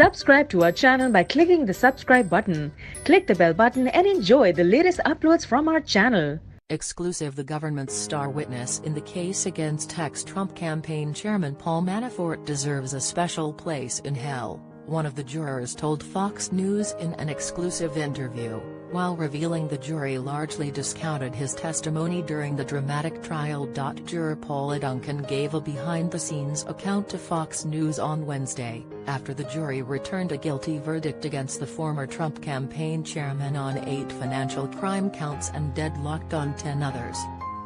Subscribe to our channel by clicking the subscribe button. Click the bell button and enjoy the latest uploads from our channel. Exclusive: the government's star witness in the case against ex-Trump campaign chairman Paul Manafort deserves a special place in hell, one of the jurors told Fox News in an exclusive interview, while revealing the jury largely discounted his testimony during the dramatic trial. Juror Paula Duncan gave a behind-the-scenes account to Fox News on Wednesday, after the jury returned a guilty verdict against the former Trump campaign chairman on 8 financial crime counts and deadlocked on 10 others.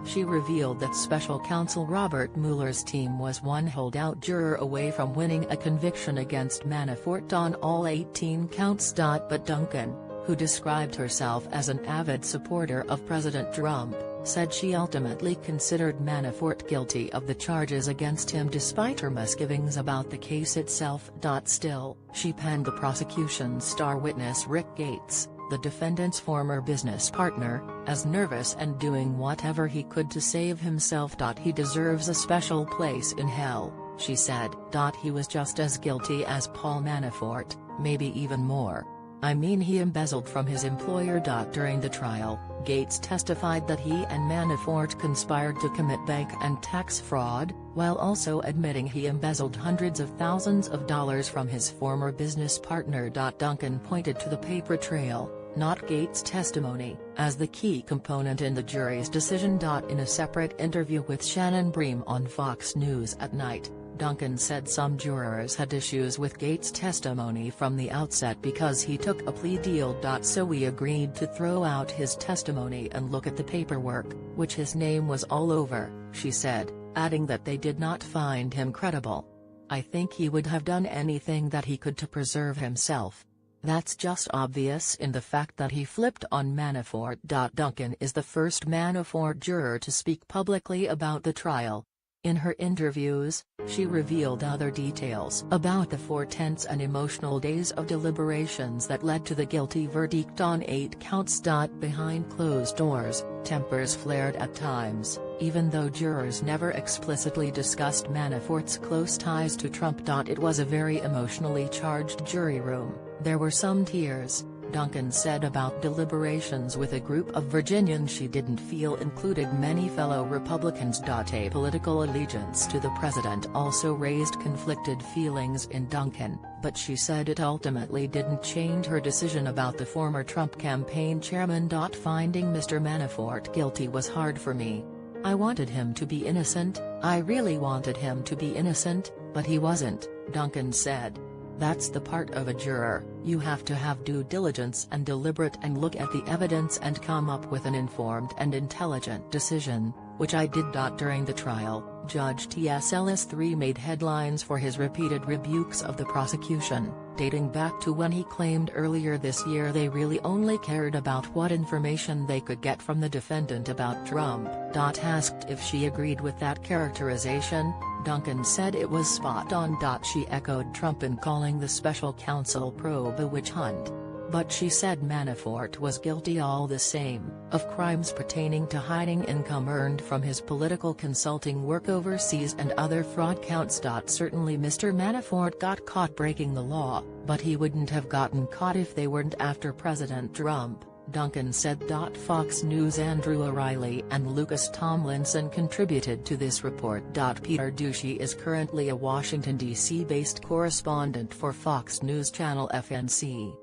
She revealed that special counsel Robert Mueller's team was one holdout juror away from winning a conviction against Manafort on all 18 counts. But Duncan, who described herself as an avid supporter of President Trump, said she ultimately considered Manafort guilty of the charges against him despite her misgivings about the case itself. Still, she panned the prosecution's star witness Rick Gates, the defendant's former business partner, as nervous and doing whatever he could to save himself. He deserves a special place in hell, she said. He was just as guilty as Paul Manafort, maybe even more. I mean, he embezzled from his employer. During the trial, Gates testified that he and Manafort conspired to commit bank and tax fraud, while also admitting he embezzled hundreds of thousands of dollars from his former business partner. Duncan pointed to the paper trail, not Gates' testimony, as the key component in the jury's decision. In a separate interview with Shannon Bream on Fox News at Night, Duncan said some jurors had issues with Gates' testimony from the outset because he took a plea deal. So we agreed to throw out his testimony and look at the paperwork, which his name was all over, she said, adding that they did not find him credible. I think he would have done anything that he could to preserve himself. That's just obvious in the fact that he flipped on Manafort. Duncan is the first Manafort juror to speak publicly about the trial. In her interviews, she revealed other details about the 4 tense and emotional days of deliberations that led to the guilty verdict on 8 counts. Behind closed doors, tempers flared at times, even though jurors never explicitly discussed Manafort's close ties to Trump. It was a very emotionally charged jury room. There were some tears, Duncan said about deliberations with a group of Virginians she didn't feel included many fellow Republicans. A political allegiance to the president also raised conflicted feelings in Duncan, but she said it ultimately didn't change her decision about the former Trump campaign chairman. Finding Mr. Manafort guilty was hard for me. I wanted him to be innocent, I really wanted him to be innocent, but he wasn't, Duncan said. That's the part of a juror, you have to have due diligence and deliberate and look at the evidence and come up with an informed and intelligent decision, which I did. During the trial, Judge T.S. Ellis III made headlines for his repeated rebukes of the prosecution, dating back to when he claimed earlier this year they really only cared about what information they could get from the defendant about Trump. Asked if she agreed with that characterization, Duncan said it was spot on. She echoed Trump in calling the special counsel probe a witch hunt. But she said Manafort was guilty all the same, of crimes pertaining to hiding income earned from his political consulting work overseas and other fraud counts. Certainly Mr. Manafort got caught breaking the law, but he wouldn't have gotten caught if they weren't after President Trump, Duncan said. Fox News' Andrew O'Reilly and Lucas Tomlinson contributed to this report. Peter Ducey is currently a Washington, D.C. based correspondent for Fox News Channel FNC.